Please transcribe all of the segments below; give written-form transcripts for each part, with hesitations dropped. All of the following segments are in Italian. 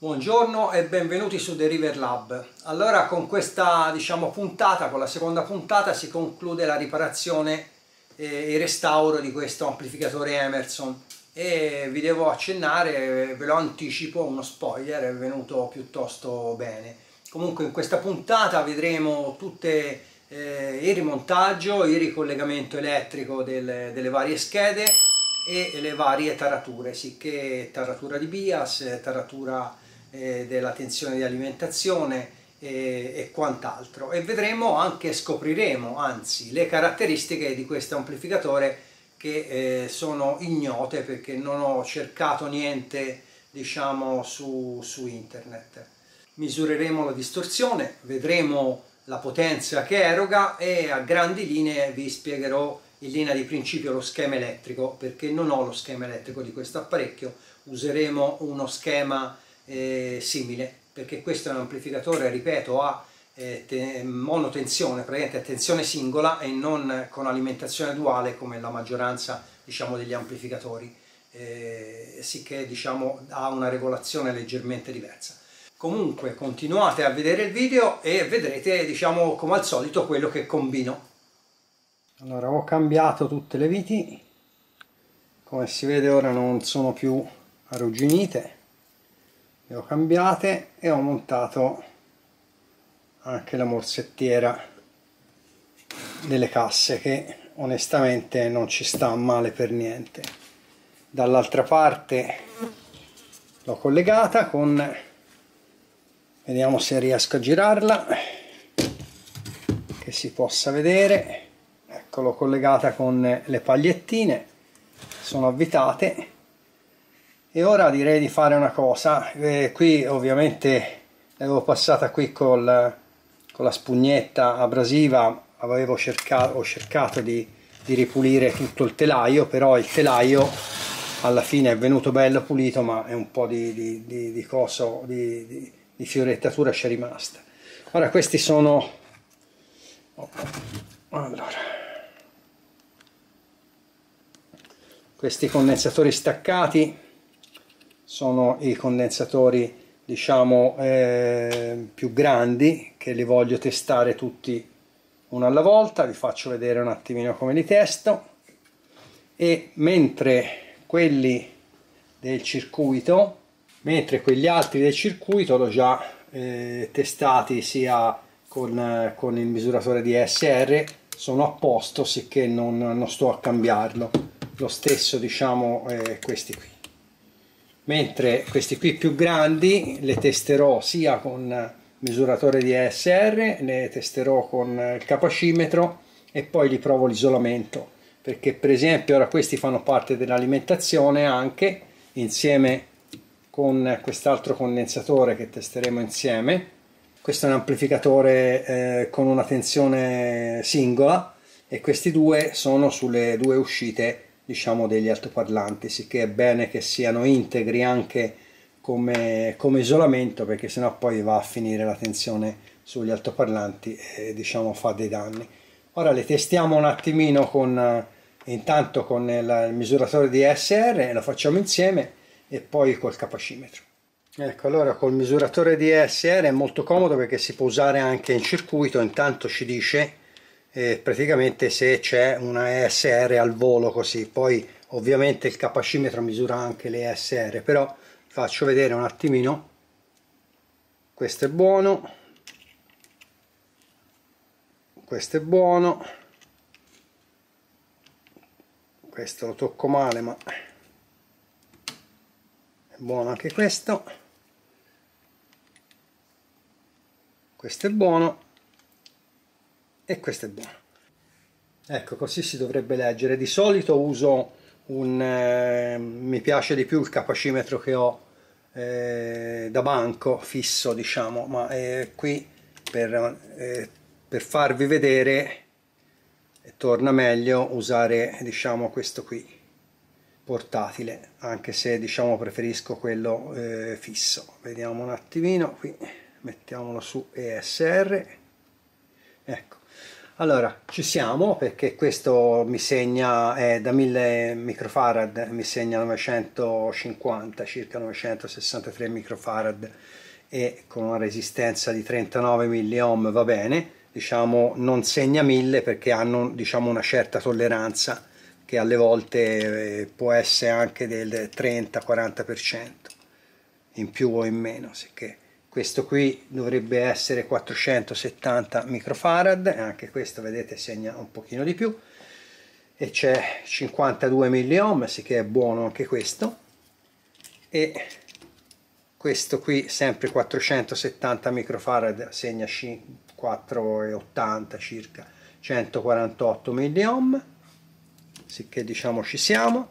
Buongiorno e benvenuti su Deriver Lab. Allora, con questa puntata, con la seconda puntata, si conclude la riparazione e il restauro di questo amplificatore Emerson e vi devo accennare, ve lo anticipo, uno spoiler, è venuto piuttosto bene. Comunque in questa puntata vedremo tutte il rimontaggio, il ricollegamento elettrico delle varie schede e le varie tarature, sicché taratura di BIAS, taratura della tensione di alimentazione e quant'altro, e vedremo anche, scopriremo anzi le caratteristiche di questo amplificatore che sono ignote perché non ho cercato niente su internet. Misureremo la distorsione, vedremo la potenza che eroga e a grandi linee vi spiegherò in linea di principio lo schema elettrico, perché non ho lo schema elettrico di questo apparecchio. Useremo uno schema simile, perché questo è un amplificatore, ripeto, a monotensione, praticamente a tensione singola e non con alimentazione duale come la maggioranza degli amplificatori, sicché ha una regolazione leggermente diversa. Comunque continuate a vedere il video e vedrete come al solito quello che combino. Allora, ho cambiato tutte le viti, come si vede ora non sono più arrugginite, le ho cambiate e ho montato anche la morsettiera delle casse, che onestamente non ci sta male per niente. Dall'altra parte l'ho collegata con, vediamo se riesco a girarla, che si possa vedere. Ecco, l'ho collegata con le pagliettine, sono avvitate. E ora direi di fare una cosa, qui ovviamente l'avevo passata qui con la spugnetta abrasiva, ho cercato di ripulire tutto il telaio, però il telaio alla fine è venuto bello pulito, ma è un po' di fiorettatura c'è rimasta. Ora questi sono, allora, questi condensatori staccati sono i condensatori più grandi, che li voglio testare tutti uno alla volta. Vi faccio vedere un attimino come li testo, e mentre quelli del circuito, mentre quegli altri del circuito l'ho già testati sia con il misuratore di ESR, sono a posto, sicché non sto a cambiarlo. Lo stesso questi qui. Mentre questi qui più grandi le testerò sia con misuratore di ESR, le testerò con il capacimetro e poi li provo l'isolamento, perché per esempio ora questi fanno parte dell'alimentazione anche, insieme con quest'altro condensatore che testeremo insieme. Questo è un amplificatore con una tensione singola e questi due sono sulle due uscite degli altoparlanti, sicché è bene che siano integri anche come isolamento, perché sennò poi va a finire la tensione sugli altoparlanti e fa dei danni. Ora le testiamo un attimino intanto con il misuratore di ESR, lo facciamo insieme, e poi col capacimetro. Ecco, allora col misuratore di ESR è molto comodo perché si può usare anche in circuito, intanto ci dice praticamente se c'è una ESR al volo, così. Poi ovviamente il capacimetro misura anche le ESR, però faccio vedere un attimino. Questo è buono, questo è buono, questo lo tocco male ma è buono anche questo, questo è buono e questo è buono. Ecco, così si dovrebbe leggere. Di solito uso mi piace di più il capacimetro che ho da banco fisso, ma qui per farvi vedere torna meglio usare questo qui portatile, anche se preferisco quello fisso. Vediamo un attimino, qui mettiamolo su ESR. Ecco, Allora, ci siamo, perché questo mi segna, da 1000 microfarad, mi segna 950, circa 963 microfarad, e con una resistenza di 39 milliohm va bene. Diciamo non segna 1000 perché hanno, diciamo, una certa tolleranza che alle volte può essere anche del 30-40% in più o in meno, sicché questo qui dovrebbe essere 470 microfarad, e anche questo vedete segna un pochino di più, e c'è 52 milliohm, sicché è buono anche questo. E questo qui sempre 470 microfarad segna 4,80 circa, 148 milliohm, sicché diciamo ci siamo.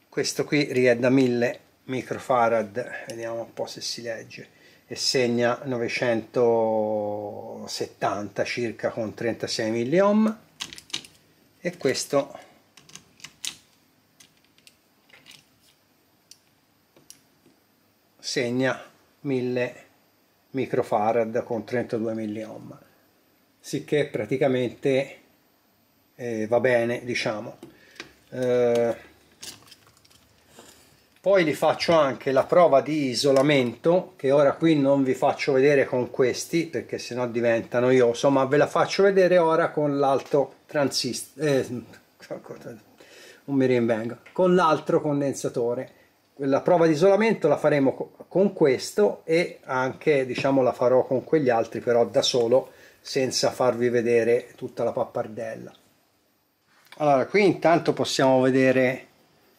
Questo qui è da 1000 microfarad, vediamo un po' se si legge, e segna 970 circa con 36 milliohm. E questo segna 1000 microfarad con 32 milliohm, sicché praticamente va bene, diciamo. Poi vi faccio anche la prova di isolamento, che ora qui non vi faccio vedere con questi perché sennò diventa noioso, ma ve la faccio vedere ora con l'altro transistor, non mi rinvengo, con l'altro condensatore. La prova di isolamento la faremo con questo, e anche, diciamo, la farò con quegli altri, però da solo, senza farvi vedere tutta la pappardella. Allora, qui intanto possiamo vedere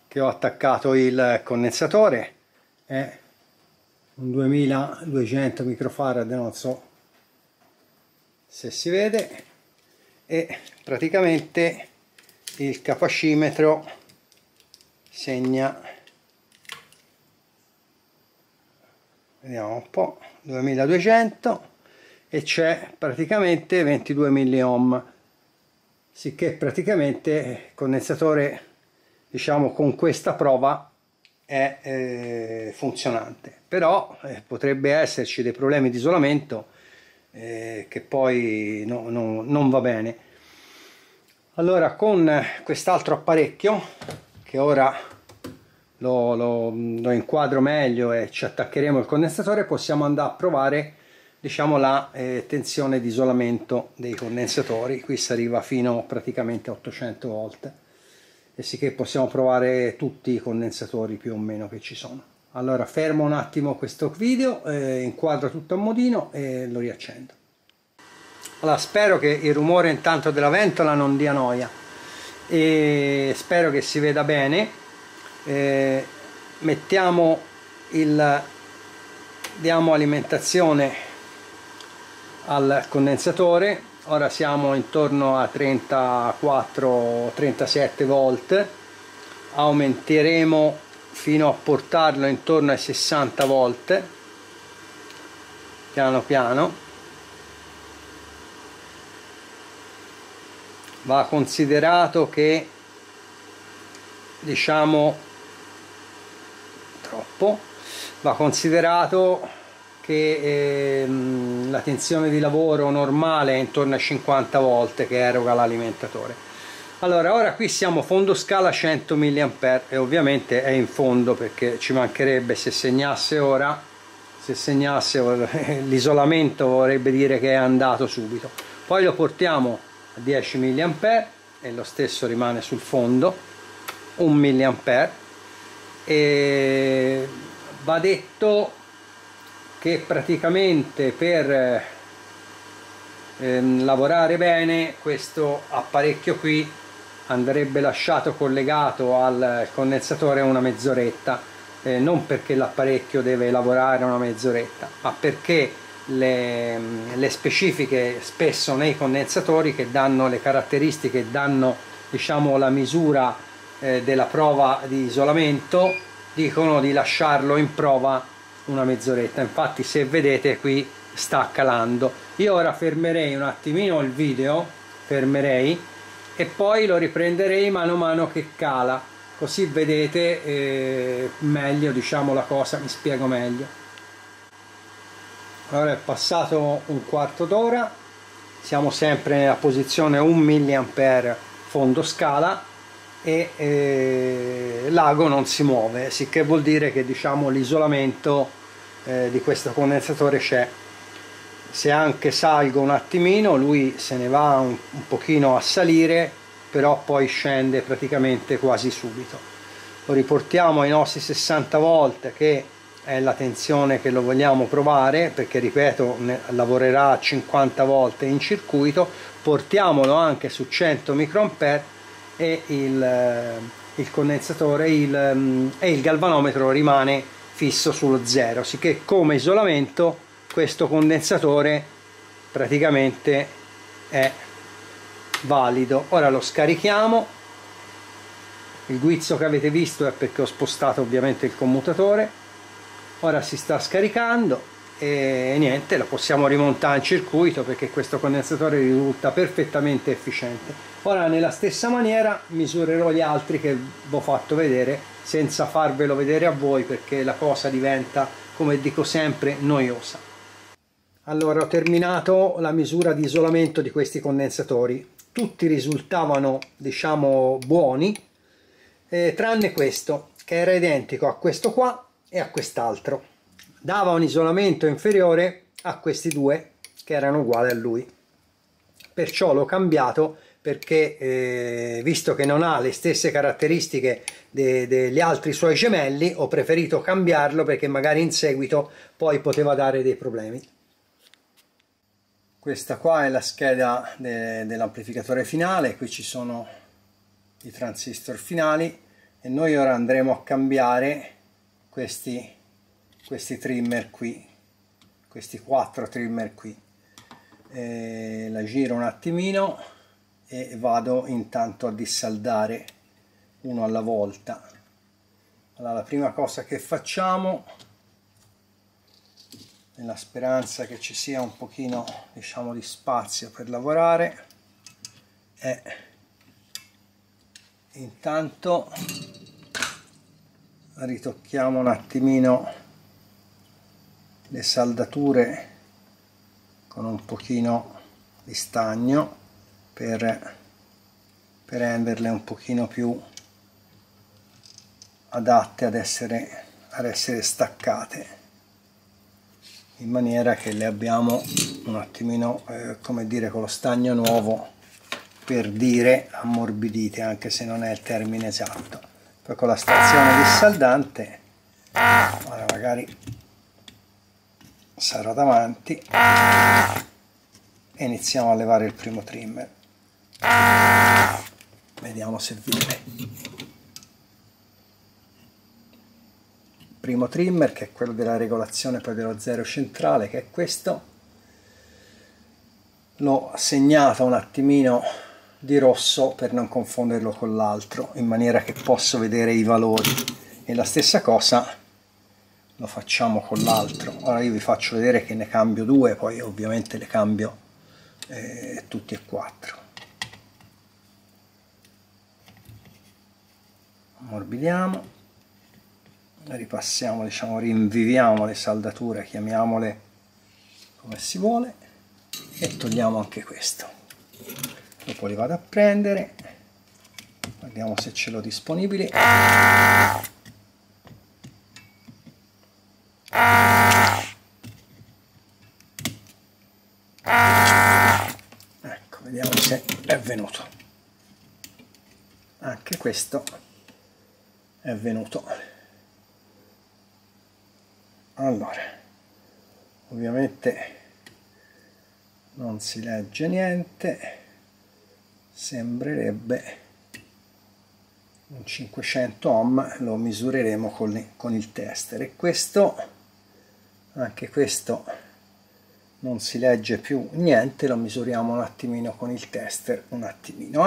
che ho attaccato il condensatore, è un 2200 microfarad, non so se si vede, e praticamente il capacimetro segna, vediamo un po', 2200, e c'è praticamente 22 milliohm, sicché praticamente il condensatore, diciamo, con questa prova è funzionante. Però potrebbe esserci dei problemi di isolamento che poi non va bene. Allora, con quest'altro apparecchio, che ora lo inquadro meglio e ci attaccheremo il condensatore, possiamo andare a provare, diciamo, la tensione di isolamento dei condensatori. Qui si arriva fino praticamente a 800 volt, e sì che possiamo provare tutti i condensatori più o meno che ci sono. Allora fermo un attimo questo video, inquadro tutto a modino e lo riaccendo. Allora, spero che il rumore intanto della ventola non dia noia, e spero che si veda bene. Diamo alimentazione al condensatore. Ora siamo intorno a 34-37 volt, aumenteremo fino a portarlo intorno ai 60 volt, piano piano. Va considerato che, diciamo, va considerato che la tensione di lavoro normale è intorno a 50 volt che eroga l'alimentatore. Allora, ora qui siamo fondo scala 100 mA, e ovviamente è in fondo perché ci mancherebbe, se segnasse ora, l'isolamento vorrebbe dire che è andato subito. Poi lo portiamo a 10 mA e lo stesso rimane sul fondo, 1 mA, e va detto che praticamente per lavorare bene questo apparecchio qui andrebbe lasciato collegato al condensatore una mezz'oretta, non perché l'apparecchio deve lavorare una mezz'oretta, ma perché le specifiche spesso nei condensatori, che danno le caratteristiche, danno, diciamo, la misura della prova di isolamento, dicono di lasciarlo in prova una mezz'oretta. Infatti, se vedete, qui sta calando. Io ora fermerei un attimino il video, e poi lo riprenderei mano a mano che cala, così vedete meglio, diciamo, la cosa, mi spiego meglio. Allora è passato un quarto d'ora siamo sempre nella posizione 1 mA fondo scala e l'ago non si muove, sicché vuol dire che diciamo l'isolamento di questo condensatore c'è. Se anche salgo un attimino lui se ne va un pochino a salire, però poi scende praticamente quasi subito. Lo riportiamo ai nostri 60 volt, che è la tensione che lo vogliamo provare, perché ripeto lavorerà a 50 volt in circuito. Portiamolo anche su 100 microampere e il condensatore e il galvanometro rimane fisso sullo 0, sicché come isolamento questo condensatore praticamente è valido. Ora lo scarichiamo. Il guizzo che avete visto è perché ho spostato ovviamente il commutatore. Ora si sta scaricando e niente, lo possiamo rimontare in circuito perché questo condensatore risulta perfettamente efficiente. Ora nella stessa maniera misurerò gli altri che vi ho fatto vedere senza farvelo vedere a voi, perché la cosa diventa, come dico sempre, noiosa. Allora, ho terminato la misura di isolamento di questi condensatori. Tutti risultavano, diciamo, buoni, tranne questo, che era identico a questo qua e a quest'altro. Dava un isolamento inferiore a questi due che erano uguali a lui. Perciò l'ho cambiato, perché visto che non ha le stesse caratteristiche degli altri suoi gemelli, ho preferito cambiarlo perché magari in seguito poi poteva dare dei problemi. Questa qua è la scheda dell'amplificatore finale, qui ci sono i transistor finali e noi ora andremo a cambiare questi trimmer qui, questi 4 trimmer qui. La giro un attimino e vado intanto a dissaldare uno alla volta. Allora, la prima cosa che facciamo, nella speranza che ci sia un pochino, diciamo, di spazio per lavorare, è intanto ritocchiamo un attimino le saldature con un pochino di stagno per renderle un pochino più adatte ad essere staccate, in maniera che le abbiamo un attimino, come dire, con lo stagno nuovo, per dire, ammorbidite, anche se non è il termine esatto. Poi con la stazione dissaldante, ora magari sarò davanti, e iniziamo a levare il primo trimmer. Vediamo se viene. Primo trimmer, che è quello della regolazione poi dello zero centrale, che è questo. L'ho segnato un attimino di rosso per non confonderlo con l'altro, in maniera che posso vedere i valori, e la stessa cosa lo facciamo con l'altro. Ora io vi faccio vedere che ne cambio due, poi ovviamente le cambio tutti e quattro. Ammorbidiamo, ripassiamo, diciamo, rinviviamo le saldature, chiamiamole come si vuole, e togliamo anche questo. Dopo li vado a prendere, vediamo se ce l'ho disponibili. Ecco, vediamo se è venuto. Anche questo è venuto. Allora, ovviamente non si legge niente, sembrerebbe un 500 ohm, lo misureremo con il tester, e questo, anche questo non si legge più niente, lo misuriamo un attimino con il tester, un attimino,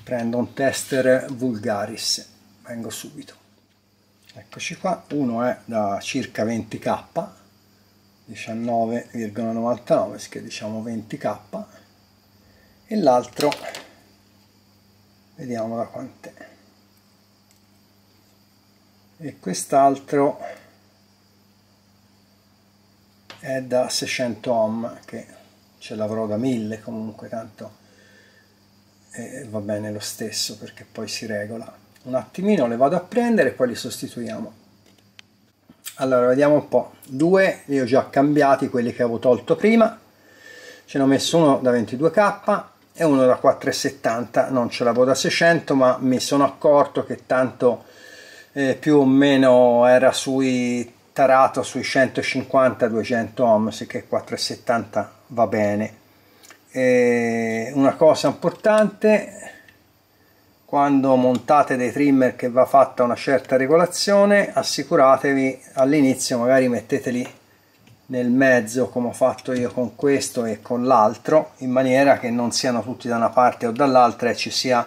prendo un tester Vulgaris, vengo subito. Eccoci qua, uno è da circa 20k, 19,99, che diciamo 20k, e l'altro vediamo da quant'è, e quest'altro è da 600 ohm, che ce l'avrò da 1000 comunque, tanto va bene lo stesso perché poi si regola. Un attimino le vado a prendere e poi li sostituiamo. Allora vediamo un po', 2 li ho già cambiati, quelli che avevo tolto prima, ce ne ho messo uno da 22k e uno da 4,70, non ce l'avevo da 600, ma mi sono accorto che tanto più o meno era tarato sui 150-200 ohm, sicché 4,70 va bene. Una cosa importante: quando montate dei trimmer che va fatta una certa regolazione, assicuratevi all'inizio, magari metteteli nel mezzo come ho fatto io con questo e con l'altro, in maniera che non siano tutti da una parte o dall'altra e ci sia,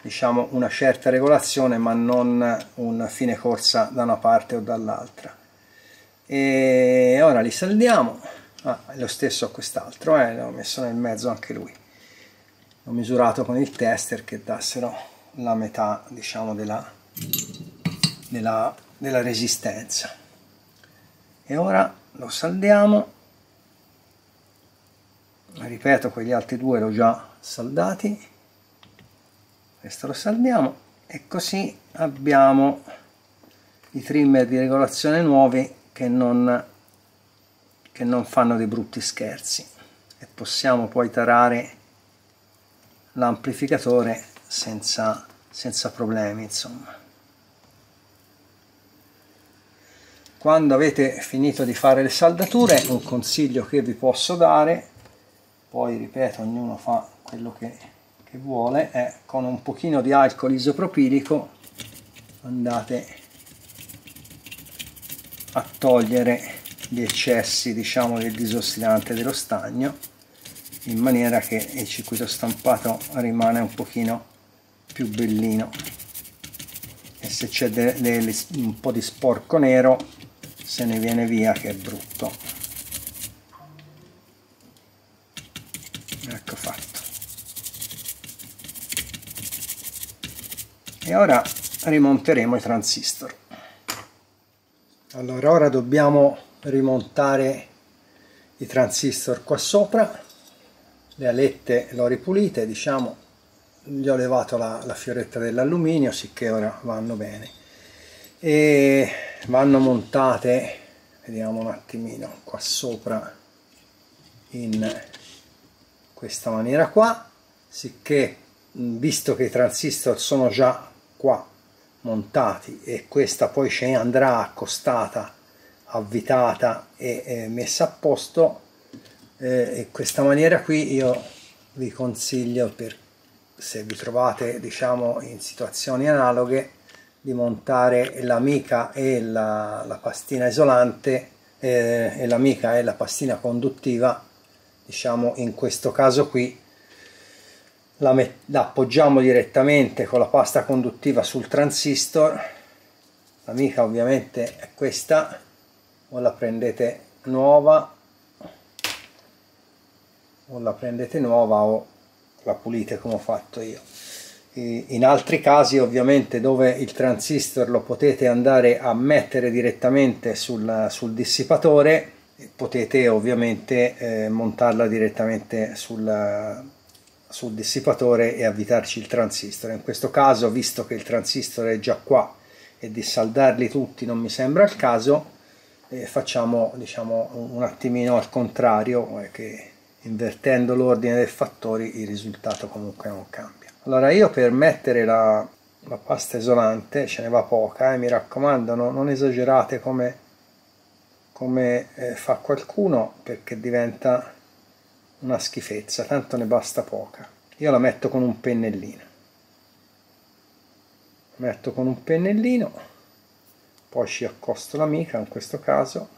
diciamo, una certa regolazione, ma non un fine corsa da una parte o dall'altra. E ora li saldiamo. Lo stesso a quest'altro, l'ho messo nel mezzo anche lui, l'ho misurato con il tester che dassero la metà, diciamo, della resistenza. E ora lo saldiamo, ripeto, quegli altri due l'ho già saldati, questo lo saldiamo e così abbiamo i trimmer di regolazione nuovi che non fanno dei brutti scherzi, e possiamo poi tarare l'amplificatore senza problemi, insomma. Quando avete finito di fare le saldature, un consiglio che vi posso dare, poi ripeto, ognuno fa quello che vuole, è con un pochino di alcol isopropilico andate a togliere gli eccessi, diciamo, del disossidante dello stagno, in maniera che il circuito stampato rimane un pochino più bellino, e se c'è un po' di sporco nero se ne viene via, che è brutto. Ecco fatto. E ora rimonteremo i transistor. Allora, ora dobbiamo rimontare i transistor qua sopra. Le alette le ho ripulite, diciamo, gli ho levato la fioretta dell'alluminio, sicché ora vanno bene e vanno montate, vediamo un attimino, qua sopra in questa maniera qua, sicché, visto che i transistor sono già qua montati e questa poi ci andrà accostata, avvitata e messa a posto, in questa maniera qui io vi consiglio, se vi trovate, diciamo, in situazioni analoghe, di montare l'amica e la pastina isolante e l'amica e la pastina conduttiva, diciamo, in questo caso qui la appoggiamo direttamente con la pasta conduttiva sul transistor. L'amica ovviamente è questa, o la prendete nuova o la pulite come ho fatto io. In altri casi, ovviamente, dove il transistor lo potete andare a mettere direttamente sul dissipatore, potete ovviamente montarla direttamente sul dissipatore e avvitarci il transistor. In questo caso, visto che il transistor è già qua e di saldarli tutti non mi sembra il caso, facciamo, diciamo, un attimino al contrario, che invertendo l'ordine dei fattori il risultato comunque non cambia. Allora, io per mettere la pasta isolante, ce ne va poca, mi raccomando, non esagerate come fa qualcuno, perché diventa una schifezza, tanto ne basta poca. Io la metto con un pennellino, poi ci accosto l'amica in questo caso,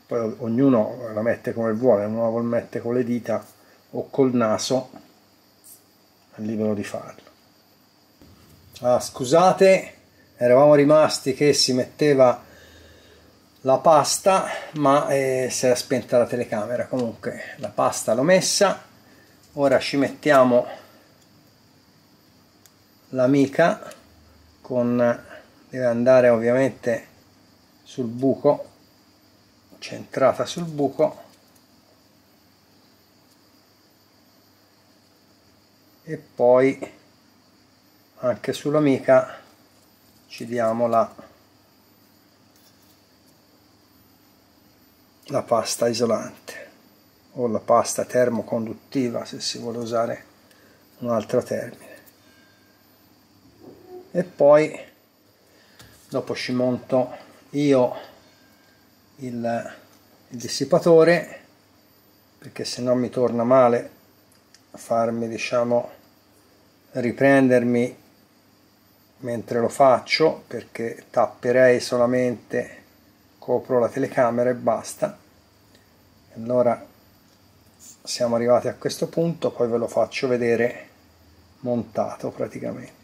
poi ognuno la mette come vuole, uno la vuol mettere con le dita o col naso, è libero di farlo. Scusate, eravamo rimasti che si metteva la pasta, ma si era spenta la telecamera. Comunque la pasta l'ho messa, ora ci mettiamo l'amica, deve andare ovviamente sul buco centrata sul buco, e poi anche sull'amica ci diamo la pasta isolante o la pasta termoconduttiva, se si vuole usare un altro termine. E poi dopo ci monto io il dissipatore, perché se no mi torna male farmi, diciamo, riprendermi mentre lo faccio, perché tapperei solamente, copro la telecamera e basta. Allora siamo arrivati a questo punto, poi ve lo faccio vedere montato praticamente.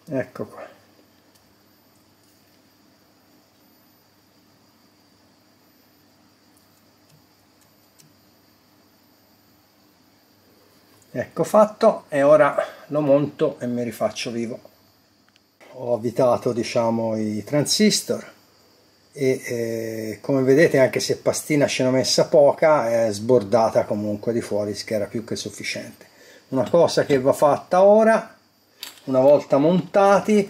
Ecco qua. Ecco fatto, e ora lo monto e mi rifaccio vivo. Ho avvitato, diciamo, i transistor e come vedete, anche se pastina ce n'ho messa poca, è sbordata comunque di fuori, che era più che sufficiente. Una cosa che va fatta ora, una volta montati,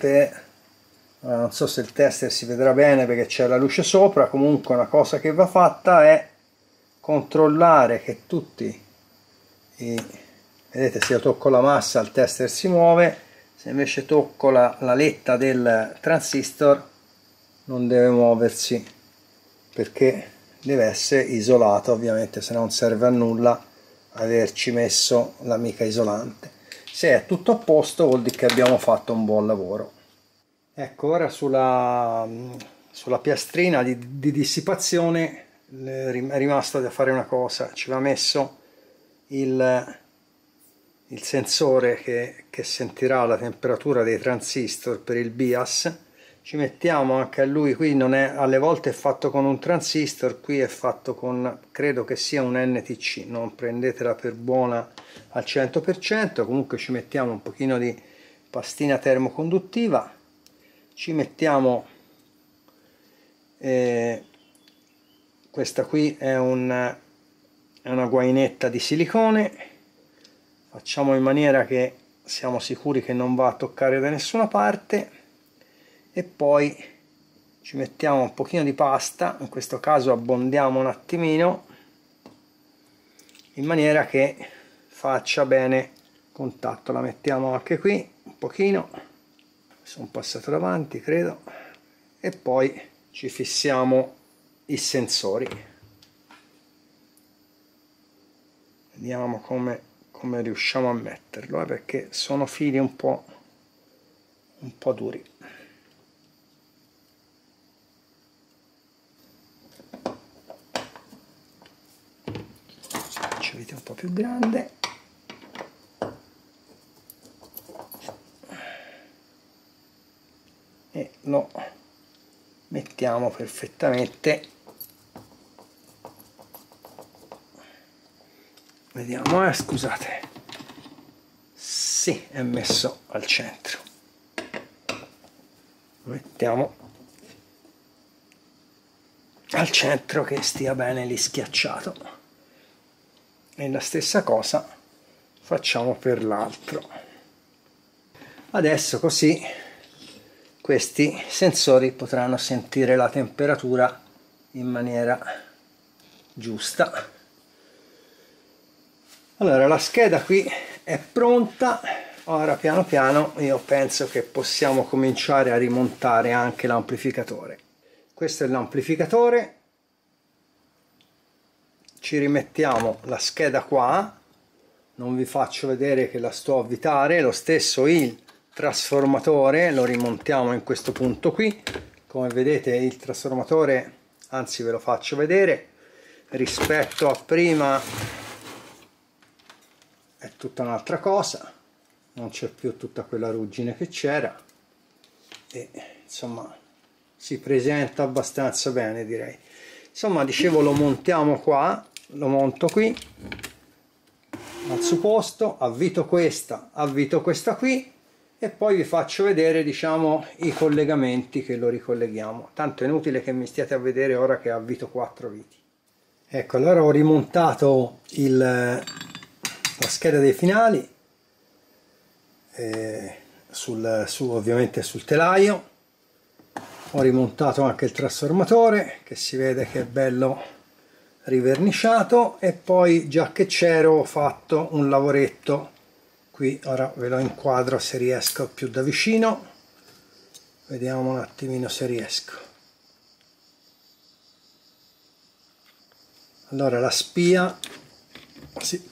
non so se il tester si vedrà bene perché c'è la luce sopra, comunque una cosa che va fatta è controllare che tutti vedete, se io tocco la massa il tester si muove, se invece tocco la letta del transistor non deve muoversi, perché deve essere isolato, ovviamente, se no non serve a nulla averci messo l'amica isolante. Se è tutto a posto vuol dire che abbiamo fatto un buon lavoro. Ecco, ora sulla piastrina di dissipazione è rimasto da fare una cosa: ci va messo il sensore che sentirà la temperatura dei transistor per il BIAS. Ci mettiamo anche a lui, qui non è, alle volte è fatto con un transistor, qui è fatto con, credo che sia un NTC, non prendetela per buona al 100%, comunque ci mettiamo un pochino di pastina termoconduttiva, ci mettiamo questa qui è una guainetta di silicone, facciamo in maniera che siamo sicuri che non va a toccare da nessuna parte, e poi ci mettiamo un pochino di pasta, in questo caso abbondiamo un attimino in maniera che faccia bene contatto. La mettiamo anche qui un pochino, sono passato davanti credo, e poi ci fissiamo i sensori. Vediamo come riusciamo a metterlo, perché sono fili un po' duri. Faccio vedere un po' più grande. E lo mettiamo perfettamente. Vediamo, scusate. Sì, è messo al centro. Lo mettiamo al centro, che stia bene lì schiacciato. E la stessa cosa facciamo per l'altro. Adesso così questi sensori potranno sentire la temperatura in maniera giusta. Allora, la scheda qui è pronta, ora piano piano io penso che possiamo cominciare a rimontare anche l'amplificatore. Questo è l'amplificatore, ci rimettiamo la scheda qua, non vi faccio vedere che la sto a avvitare, lo stesso il trasformatore lo rimontiamo in questo punto qui. Come vedete il trasformatore, anzi ve lo faccio vedere, rispetto a prima è tutta un'altra cosa, non c'è più tutta quella ruggine che c'era e insomma si presenta abbastanza bene, direi. Insomma, dicevo, lo montiamo qua, lo monto qui al suo posto, avvito questa qui e poi vi faccio vedere, diciamo, i collegamenti che lo ricolleghiamo. Tanto è inutile che mi stiate a vedere ora che avvito 4 viti. Ecco, allora ho rimontato la scheda dei finali ovviamente sul telaio. Ho rimontato anche il trasformatore, che si vede che è bello riverniciato, e poi, già che c'ero, ho fatto un lavoretto qui. Ora ve lo inquadro se riesco più da vicino, vediamo un attimino se riesco. Allora, la spia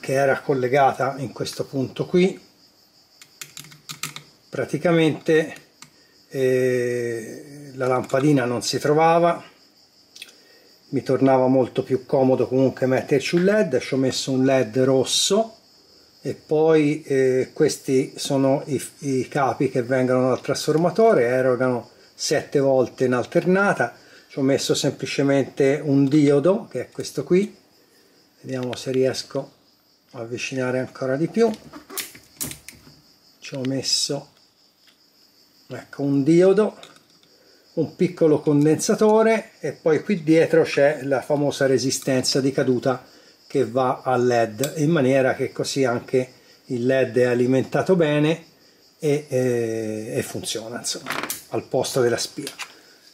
che era collegata in questo punto qui, praticamente la lampadina non si trovava, mi tornava molto più comodo comunque metterci un LED. Ci ho messo un LED rosso, e poi questi sono i capi che vengono dal trasformatore, erogano 7 volte in alternata. Ci ho messo semplicemente un diodo, che è questo qui, vediamo se riesco a avvicinare ancora di più. Ci ho messo, ecco, un diodo, un piccolo condensatore, e poi qui dietro c'è la famosa resistenza di caduta che va al LED, in maniera che così anche il LED è alimentato bene e funziona, insomma, al posto della spia.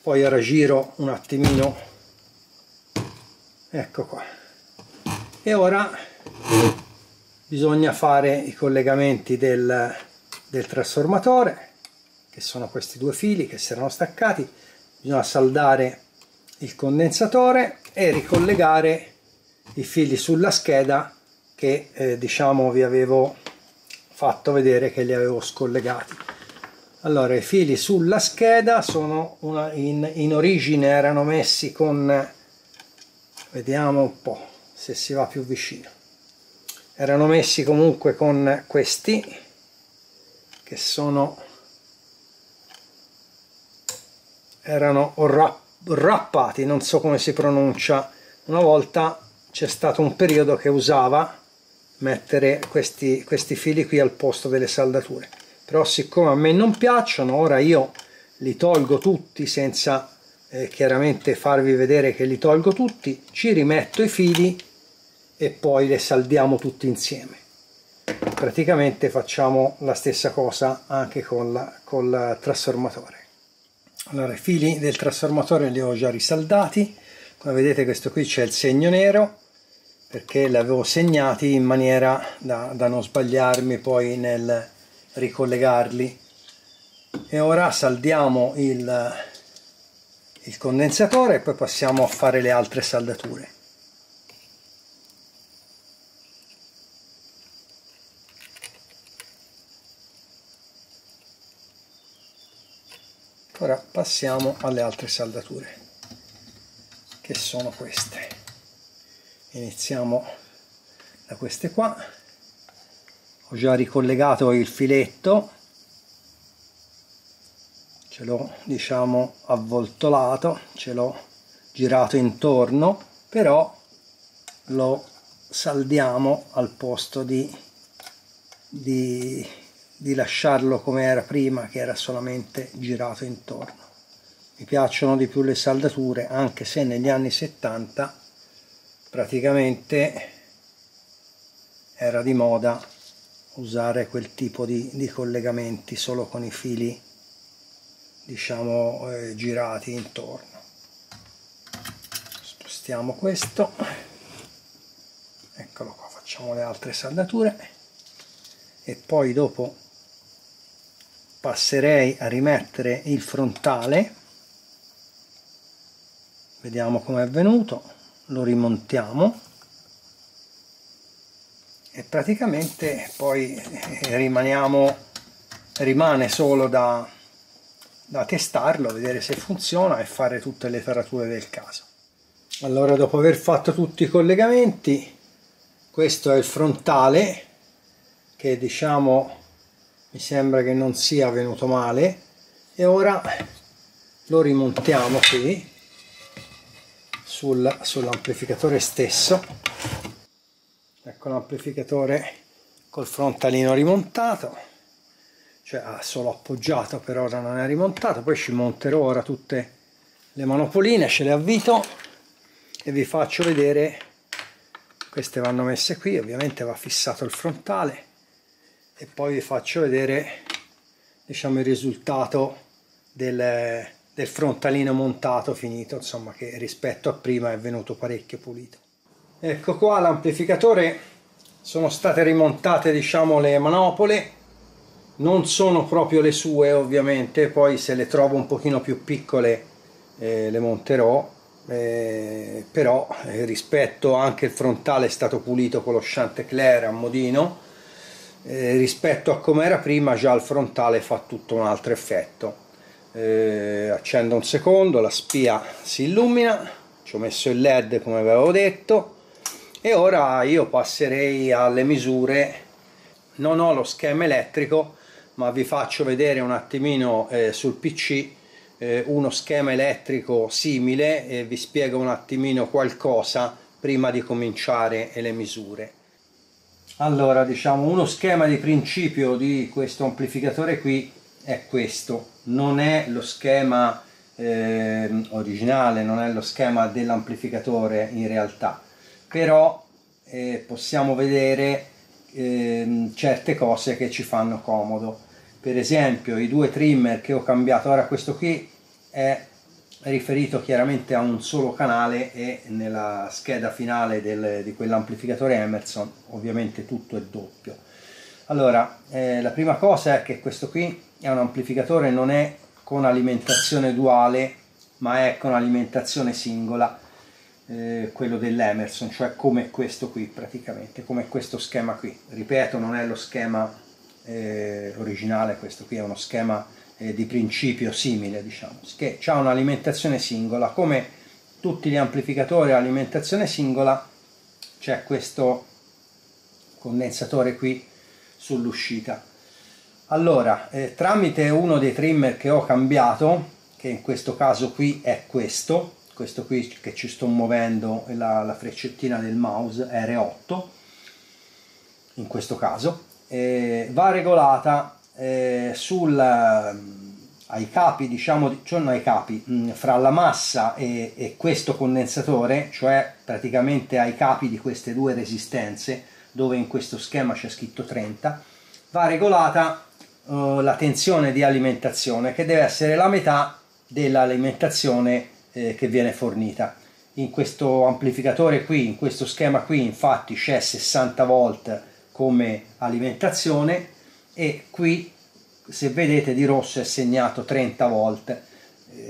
Poi ora giro un attimino, ecco qua, e ora bisogna fare i collegamenti del trasformatore, che sono questi 2 fili che si erano staccati. Bisogna saldare il condensatore e ricollegare i fili sulla scheda che diciamo vi avevo fatto vedere che li avevo scollegati. Allora, i fili sulla scheda sono in origine erano messi con, vediamo un po' se si va più vicino, erano messi comunque con questi che erano rappati, non so come si pronuncia. Una volta c'è stato un periodo che usava mettere questi fili qui al posto delle saldature, però siccome a me non piacciono, ora io li tolgo tutti senza chiaramente farvi vedere che li tolgo tutti, ci rimetto i fili e poi le saldiamo tutti insieme. Praticamente facciamo la stessa cosa anche col trasformatore. Allora, i fili del trasformatore li ho già risaldati. Come vedete, questo qui c'è il segno nero perché li avevo segnati in maniera da non sbagliarmi poi nel ricollegarli. E ora saldiamo il condensatore e poi passiamo a fare le altre saldature. Ora passiamo alle altre saldature, che sono queste. Iniziamo da queste qua. Ho già ricollegato il filetto, ce l'ho, diciamo, avvoltolato, ce l'ho girato intorno, però lo saldiamo al posto di lasciarlo come era prima, che era solamente girato intorno. Mi piacciono di più le saldature, anche se negli anni 70 praticamente era di moda usare quel tipo di collegamenti solo con i fili, diciamo, girati intorno. Spostiamo questo, eccolo qua, facciamo le altre saldature e poi dopo passerei a rimettere il frontale. Vediamo com'è venuto, lo rimontiamo e praticamente poi rimane solo da testarlo, vedere se funziona e fare tutte le tarature del caso. Allora, dopo aver fatto tutti i collegamenti, questo è il frontale, che diciamo mi sembra che non sia venuto male, e ora lo rimontiamo qui sull'amplificatore stesso. Ecco l'amplificatore col frontalino rimontato, cioè solo appoggiato, per ora non è rimontato. Poi ci monterò ora tutte le manopoline, ce le avvito e vi faccio vedere. Queste vanno messe qui, ovviamente va fissato il frontale, e poi vi faccio vedere, diciamo, il risultato del frontalino montato finito, insomma, che rispetto a prima è venuto parecchio pulito. Ecco qua l'amplificatore, sono state rimontate, diciamo, le manopole, non sono proprio le sue ovviamente, poi se le trovo un pochino più piccole le monterò, però rispetto, anche il frontale è stato pulito con lo Chanticleer a modino, rispetto a come era prima già il frontale fa tutto un altro effetto. Accendo un secondo, la spia si illumina, ci ho messo il LED come avevo detto, e ora io passerei alle misure. Non ho lo schema elettrico, ma vi faccio vedere un attimino sul PC uno schema elettrico simile e vi spiego un attimino qualcosa prima di cominciare le misure. Allora, diciamo, uno schema di principio di questo amplificatore qui è questo. Non è lo schema originale, non è lo schema dell'amplificatore in realtà, però possiamo vedere certe cose che ci fanno comodo. Per esempio i due trimmer che ho cambiato, ora questo qui è riferito chiaramente a un solo canale, e nella scheda finale di quell'amplificatore Emerson ovviamente tutto è doppio. Allora, la prima cosa è che questo qui è un amplificatore, non è con alimentazione duale, ma è con alimentazione singola, quello dell'Emerson, cioè come questo qui, praticamente come questo schema qui. Ripeto, non è lo schema originale, questo qui è uno schema di principio simile, diciamo, che ha un'alimentazione singola. Come tutti gli amplificatori a alimentazione singola, c'è questo condensatore qui sull'uscita. Allora, tramite uno dei trimmer che ho cambiato, che in questo caso qui è questo qui che ci sto muovendo, la freccettina del mouse R8, in questo caso, va regolata ai capi, diciamo, cioè non ai capi, fra la massa e questo condensatore, cioè praticamente ai capi di queste due resistenze, dove in questo schema c'è scritto 30, va regolata la tensione di alimentazione, che deve essere la metà dell'alimentazione che viene fornita. In questo amplificatore qui, in questo schema qui, infatti c'è 60 volt come alimentazione, e qui, se vedete, di rosso è segnato 30 volt.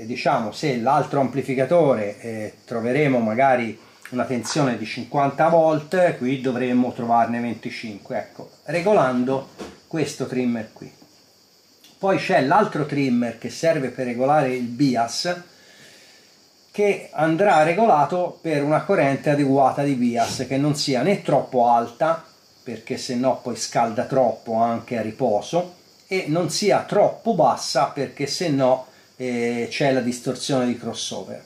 Diciamo, se l'altro amplificatore troveremo magari una tensione di 50 volt, qui dovremmo trovarne 25, ecco, regolando questo trimmer qui. Poi c'è l'altro trimmer che serve per regolare il bias, che andrà regolato per una corrente adeguata di bias, che non sia né troppo alta, perché se no poi scalda troppo anche a riposo, e non sia troppo bassa, perché se no c'è la distorsione di crossover.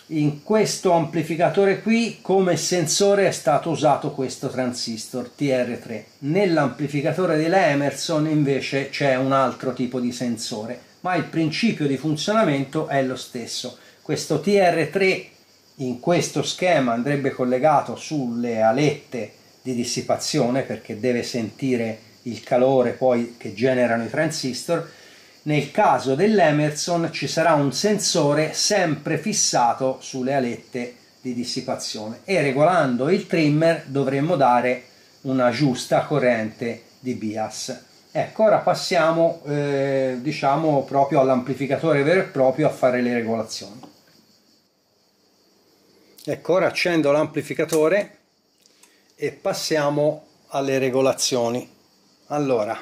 In questo amplificatore qui come sensore è stato usato questo transistor TR3. Nell'amplificatore della Emerson invece c'è un altro tipo di sensore, ma il principio di funzionamento è lo stesso. Questo TR3 in questo schema andrebbe collegato sulle alette di dissipazione, perché deve sentire il calore poi che generano i transistor. Nel caso dell'Emerson ci sarà un sensore sempre fissato sulle alette di dissipazione, e regolando il trimmer dovremmo dare una giusta corrente di bias. Ecco, ora passiamo diciamo proprio all'amplificatore vero e proprio a fare le regolazioni. Ecco, ora accendo l'amplificatore e passiamo alle regolazioni. Allora,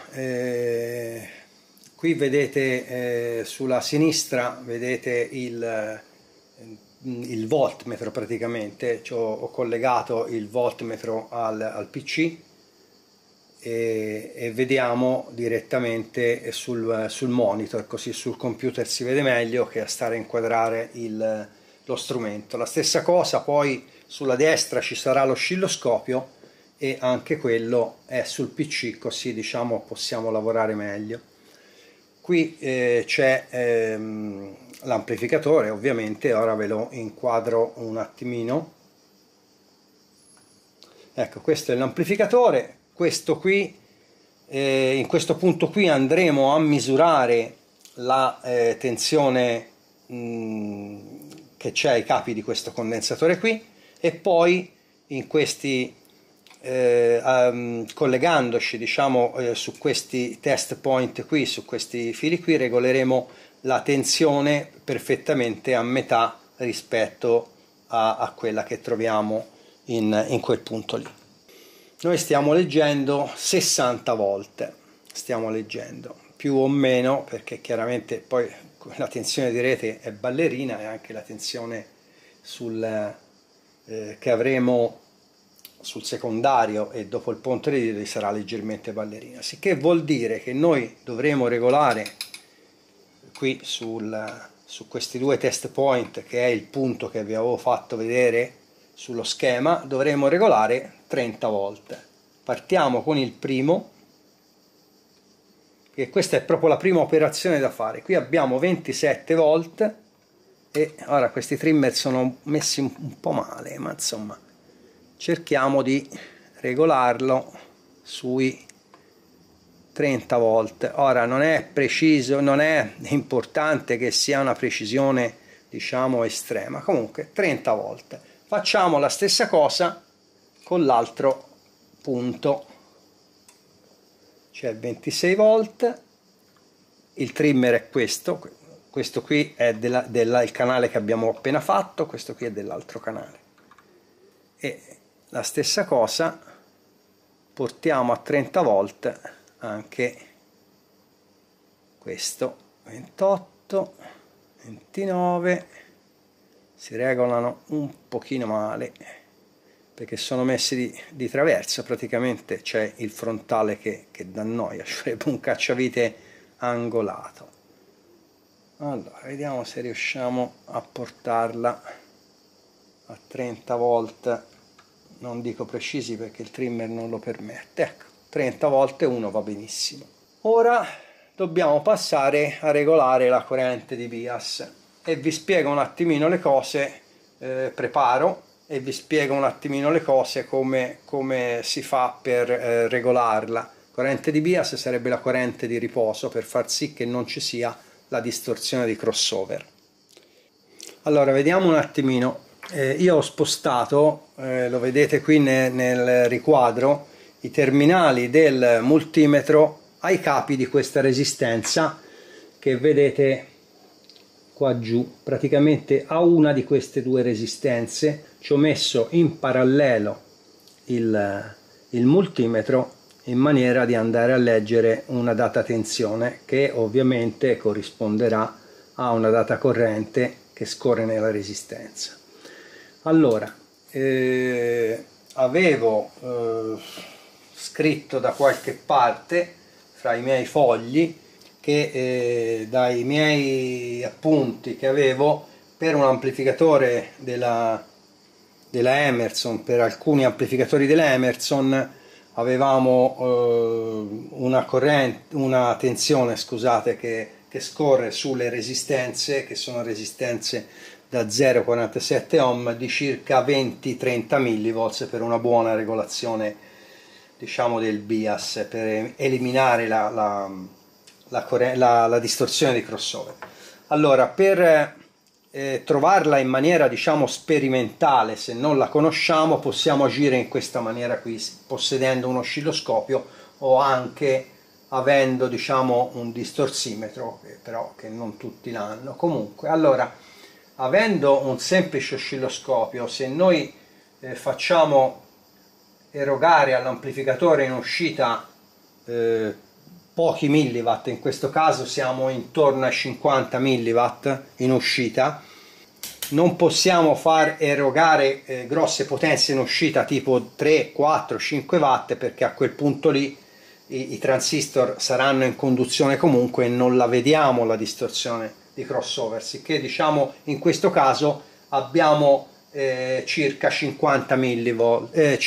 qui vedete sulla sinistra, vedete il voltmetro praticamente, ho collegato il voltmetro al PC e vediamo direttamente sul monitor, così sul computer si vede meglio che a stare a inquadrare lo strumento. La stessa cosa poi sulla destra ci sarà l'oscilloscopio e anche quello è sul PC, così diciamo possiamo lavorare meglio. Qui c'è l'amplificatore, ovviamente, ora ve lo inquadro un attimino. Ecco, questo è l'amplificatore. Questo qui, in questo punto qui andremo a misurare la tensione che c'è ai capi di questo condensatore qui, e poi in questi collegandoci diciamo su questi test point qui, su questi fili qui, regoleremo la tensione perfettamente a metà rispetto a quella che troviamo in quel punto lì. Noi stiamo leggendo 60 volt, stiamo leggendo più o meno, perché chiaramente poi la tensione di rete è ballerina, e anche la tensione che avremo sul secondario e dopo il ponte di rete sarà leggermente ballerina, sicché vuol dire che noi dovremo regolare qui su questi due test point, che è il punto che vi avevo fatto vedere sullo schema, dovremo regolare 30 volt. Partiamo con il primo, che questa è proprio la prima operazione da fare. Qui abbiamo 27 volt e ora questi trimmer sono messi un po' male, ma insomma cerchiamo di regolarlo sui 30 volt. Ora non è preciso, non è importante che sia una precisione diciamo estrema, comunque 30 volt. Facciamo la stessa cosa con l'altro punto, c'è 26 volt, il trimmer è questo qui è il canale che abbiamo appena fatto, questo qui è dell'altro canale, e la stessa cosa portiamo a 30 volt anche questo, 28, 29, si regolano un pochino male perché sono messi di traverso, praticamente c'è il frontale che dà noia, ci sarebbe un cacciavite angolato. Allora vediamo se riusciamo a portarla a 30 volt, non dico precisi perché il trimmer non lo permette. Ecco, 30 volt e 1 va benissimo. Ora dobbiamo passare a regolare la corrente di BIAS e vi spiego un attimino le cose, preparo e vi spiego un attimino le cose come si fa per regolarla. Corrente di BIAS sarebbe la corrente di riposo, per far sì che non ci sia la distorsione di crossover. Allora vediamo un attimino, io ho spostato, lo vedete qui nel riquadro, i terminali del multimetro ai capi di questa resistenza che vedete qua giù. Praticamente a una di queste due resistenze ci ho messo in parallelo il multimetro, in maniera di andare a leggere una data tensione che ovviamente corrisponderà a una data corrente che scorre nella resistenza. Allora avevo scritto da qualche parte fra i miei fogli che dai miei appunti che avevo, per un amplificatore della Emerson, per alcuni amplificatori della Emerson avevamo una tensione, scusate, che scorre sulle resistenze, che sono resistenze da 0,47 ohm, di circa 20-30 mV per una buona regolazione diciamo del BIAS, per eliminare la distorsione di crossover. Allora, per trovarla in maniera diciamo sperimentale, se non la conosciamo, possiamo agire in questa maniera qui, possedendo un oscilloscopio o anche avendo diciamo un distorsimetro, però che non tutti l'hanno. Comunque, allora, avendo un semplice oscilloscopio, se noi facciamo erogare all'amplificatore in uscita pochi milliwatt, in questo caso siamo intorno ai 50 milliwatt in uscita, non possiamo far erogare grosse potenze in uscita tipo 3, 4, 5 watt, perché a quel punto lì i transistor saranno in conduzione comunque e non la vediamo la distorsione di crossover, sicché diciamo in questo caso abbiamo circa 50 millivolt,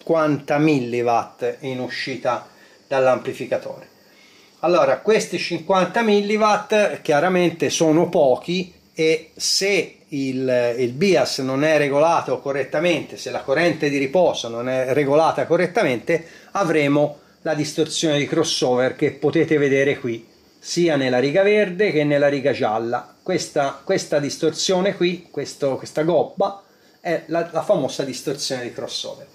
50 milliwatt in uscita dall'amplificatore. Allora, questi 50 milliwatt chiaramente sono pochi, e se il bias non è regolato correttamente, se la corrente di riposo non è regolata correttamente, avremo la distorsione di crossover che potete vedere qui, sia nella riga verde che nella riga gialla. Questa distorsione qui, questa gobba, è la famosa distorsione di crossover.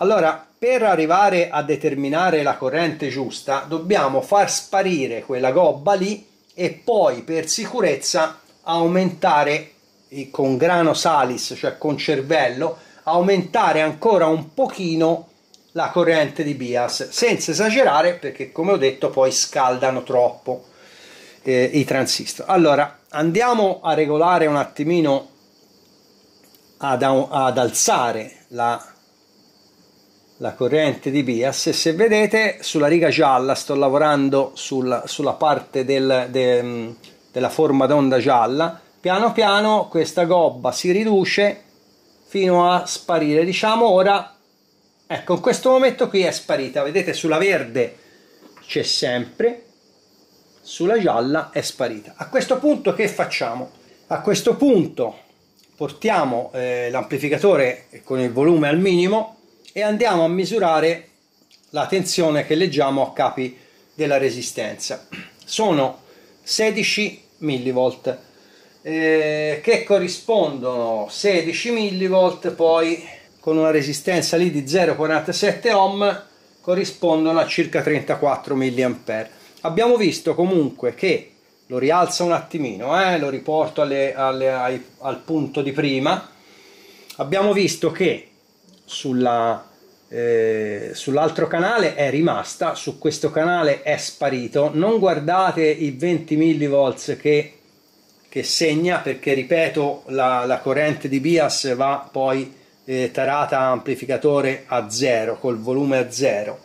Allora, per arrivare a determinare la corrente giusta, dobbiamo far sparire quella gobba lì e poi, per sicurezza, aumentare con grano salis, cioè con cervello, aumentare ancora un pochino la corrente di bias, senza esagerare, perché come ho detto poi scaldano troppo i transistor. Allora, andiamo a regolare un attimino, ad alzare la corrente di bias, e se vedete sulla riga gialla sto lavorando sulla parte della forma d'onda gialla. Piano piano questa gobba si riduce fino a sparire, diciamo. Ora, ecco, in questo momento qui è sparita, vedete, sulla verde c'è sempre, sulla gialla è sparita. A questo punto che facciamo? A questo punto portiamo l'amplificatore con il volume al minimo e andiamo a misurare la tensione che leggiamo a capi della resistenza. Sono 16 millivolt, che corrispondono 16 millivolt poi con una resistenza lì di 0,47 ohm, corrispondono a circa 34 milliampere. Abbiamo visto comunque che, lo rialzo un attimino, lo riporto al punto di prima, abbiamo visto che sull'altro canale è rimasta, su questo canale è sparito. Non guardate i 20 millivolts che segna, perché ripeto, la corrente di bias va poi tarata a amplificatore a 0, col volume a 0,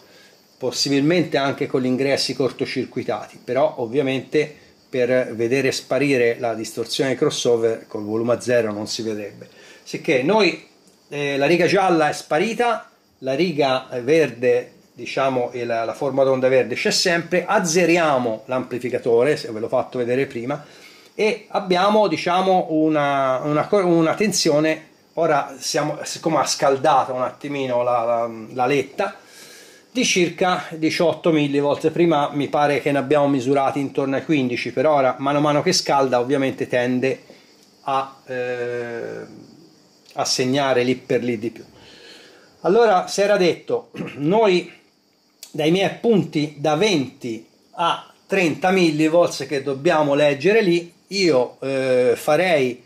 possibilmente anche con gli ingressi cortocircuitati, però ovviamente per vedere sparire la distorsione crossover col volume a 0 non si vedrebbe. Sicché noi, la riga gialla è sparita, la riga verde, diciamo, e la forma d'onda verde c'è sempre. Azzeriamo l'amplificatore, se ve l'ho fatto vedere prima, e abbiamo, diciamo, una tensione. Ora siccome ha scaldato un attimino la letta, di circa 18 millivolt. Prima mi pare che ne abbiamo misurati intorno ai 15, per ora mano a mano che scalda ovviamente tende a segnare lì per lì di più. Allora, si era detto, noi dai miei appunti da 20 a 30 millivolts che dobbiamo leggere lì, io farei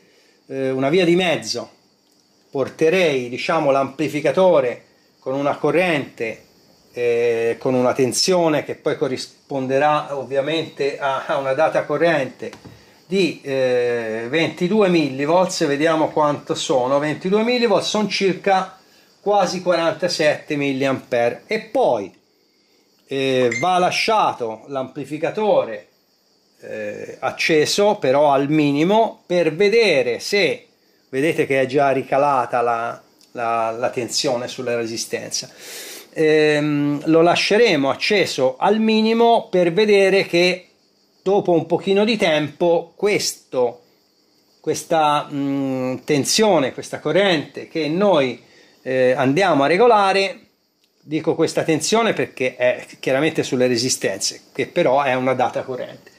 una via di mezzo, porterei, diciamo, l'amplificatore con una corrente, con una tensione che poi corrisponderà ovviamente a una data corrente di 22 millivolts. Vediamo quanto sono. 22 millivolts sono circa quasi 47 milliampere, e poi va lasciato l'amplificatore acceso, però al minimo, per vedere se, vedete che è già ricalata la tensione sulla resistenza. Lo lasceremo acceso al minimo per vedere che dopo un pochino di tempo questa tensione, questa corrente che noi andiamo a regolare, dico questa tensione perché è chiaramente sulle resistenze, che però è una data corrente,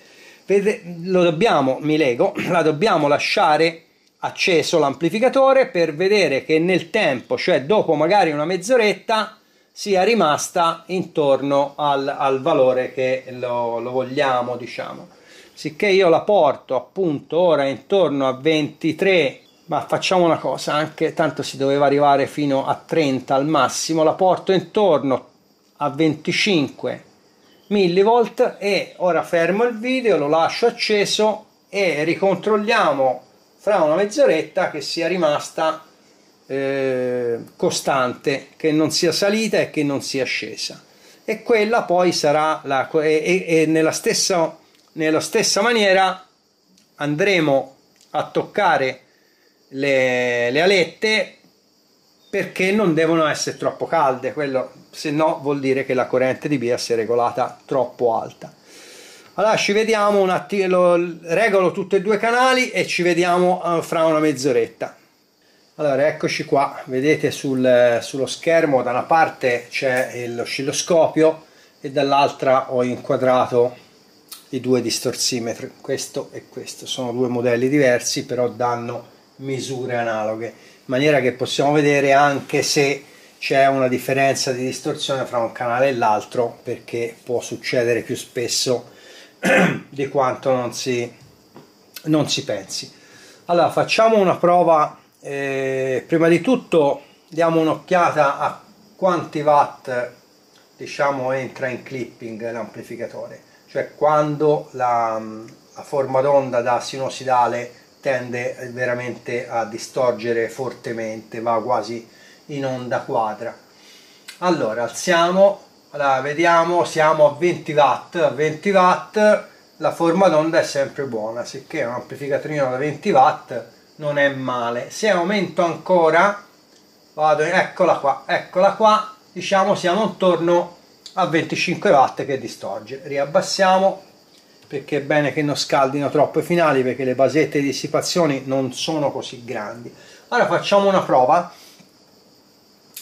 la dobbiamo lasciare acceso l'amplificatore per vedere che nel tempo, cioè dopo magari una mezz'oretta, sia rimasta intorno al valore che lo vogliamo, diciamo. Sicché io la porto appunto ora intorno a 23, ma facciamo una cosa, anche tanto si doveva arrivare fino a 30 al massimo, la porto intorno a 25 millivolt, e ora fermo il video, lo lascio acceso e ricontrolliamo fra una mezz'oretta che sia rimasta costante, che non sia salita e che non sia scesa, e quella poi sarà nella stessa maniera andremo a toccare le alette perché non devono essere troppo calde, quello, se no vuol dire che la corrente di via si è regolata troppo alta. Allora ci vediamo un attimo, regolo tutti e due i canali e ci vediamo fra una mezz'oretta. Allora eccoci qua, vedete sullo schermo da una parte c'è l'oscilloscopio e dall'altra ho inquadrato i due distorsimetri, questo e questo, sono due modelli diversi però danno misure analoghe, in maniera che possiamo vedere anche se c'è una differenza di distorsione fra un canale e l'altro, perché può succedere più spesso di quanto non si pensi. Allora facciamo una prova, prima di tutto diamo un'occhiata a quanti watt diciamo entra in clipping l'amplificatore, cioè quando la forma d'onda da sinusoidale tende veramente a distorcere fortemente, va quasi in onda quadra. Allora alziamo, allora, vediamo, siamo a 20 watt, a 20 watt la forma d'onda è sempre buona, sicché un amplificatorino da 20 watt non è male. Se aumento ancora, vado, eccola qua, diciamo siamo intorno a 25 watt che distorce. Riabbassiamo, perché è bene che non scaldino troppo i finali, perché le basette di dissipazione non sono così grandi. Ora facciamo una prova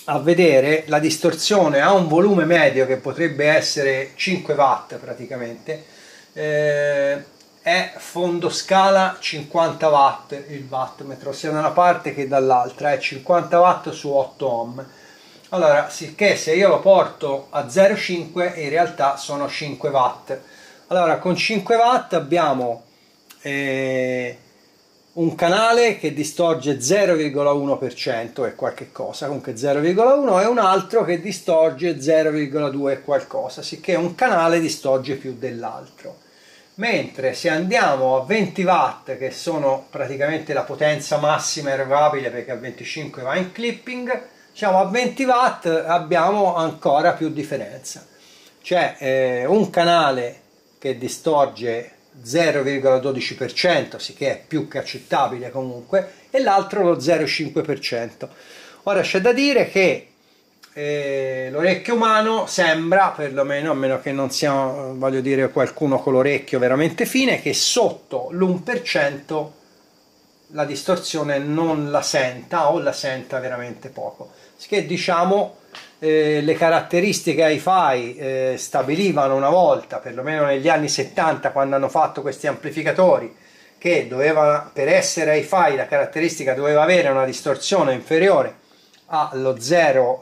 a vedere la distorsione a un volume medio che potrebbe essere 5 watt praticamente, è fondo scala 50 watt il wattmetro, sia da una parte che dall'altra, è 50 watt su 8 ohm. Allora, sicché se io lo porto a 0,5 in realtà sono 5 watt. Allora, con 5 watt abbiamo un canale che distorce 0,1% e qualche cosa, comunque 0,1, e un altro che distorce 0,2 e qualcosa, sicché un canale distorce più dell'altro. Mentre se andiamo a 20 watt, che sono praticamente la potenza massima erogabile, perché a 25 va in clipping, diciamo a 20 watt abbiamo ancora più differenza. C'è un canale che distorce 0,12%, sicché è più che accettabile comunque, e l'altro lo 0,5%. Ora c'è da dire che l'orecchio umano sembra, perlomeno, a meno che non sia, voglio dire, qualcuno con l'orecchio veramente fine, che sotto l'1% la distorsione non la senta o la senta veramente poco. Che diciamo le caratteristiche hi-fi stabilivano una volta, perlomeno negli anni 70, quando hanno fatto questi amplificatori, che doveva, per essere hi-fi la caratteristica doveva avere una distorsione inferiore allo 0,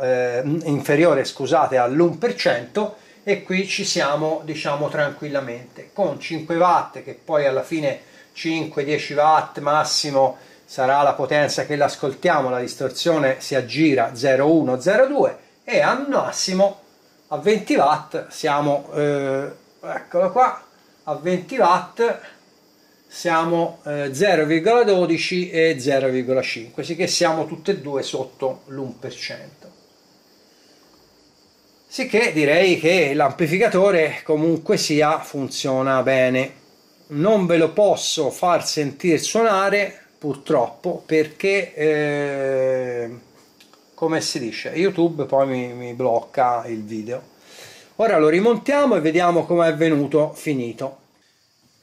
inferiore, scusate, all'1%, e qui ci siamo, diciamo, tranquillamente con 5 watt, che poi alla fine 5-10 watt massimo sarà la potenza che l'ascoltiamo, la distorsione si aggira 0,1, 0,2, e al massimo a 20 watt siamo, eccolo qua, a 20 watt siamo 0,12 e 0,5, sì che siamo tutte e due sotto l'1%. Sicché direi che l'amplificatore comunque sia funziona bene. Non ve lo posso far sentire suonare purtroppo, perché come si dice, YouTube poi mi blocca il video. Ora lo rimontiamo e vediamo come è venuto finito.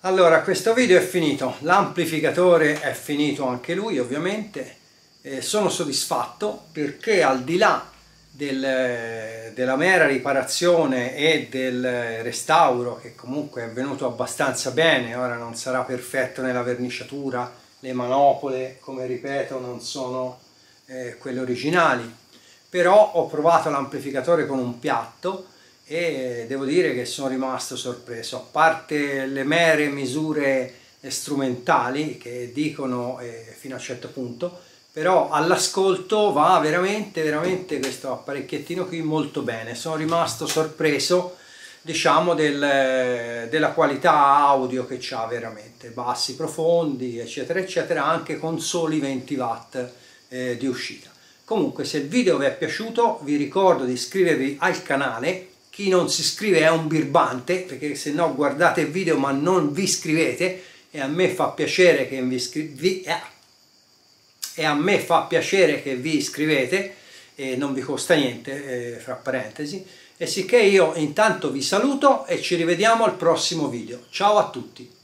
Allora, questo video è finito, l'amplificatore è finito anche lui ovviamente, sono soddisfatto perché al di là della mera riparazione e del restauro, che comunque è venuto abbastanza bene, ora non sarà perfetto nella verniciatura, le manopole, come ripeto, non sono quelle originali, però ho provato l'amplificatore con un piatto e devo dire che sono rimasto sorpreso, a parte le mere misure strumentali che dicono fino a un certo punto, però all'ascolto va veramente questo apparecchiettino qui molto bene. Sono rimasto sorpreso, diciamo, della qualità audio che c'ha, veramente bassi, profondi, eccetera eccetera, anche con soli 20 watt di uscita. Comunque, se il video vi è piaciuto vi ricordo di iscrivervi al canale. Chi non si iscrive è un birbante, perché se no guardate il video ma non vi iscrivete, e a me fa piacere che vi iscrivete. e non vi costa niente, fra parentesi, e sicché io intanto vi saluto e ci rivediamo al prossimo video. Ciao a tutti!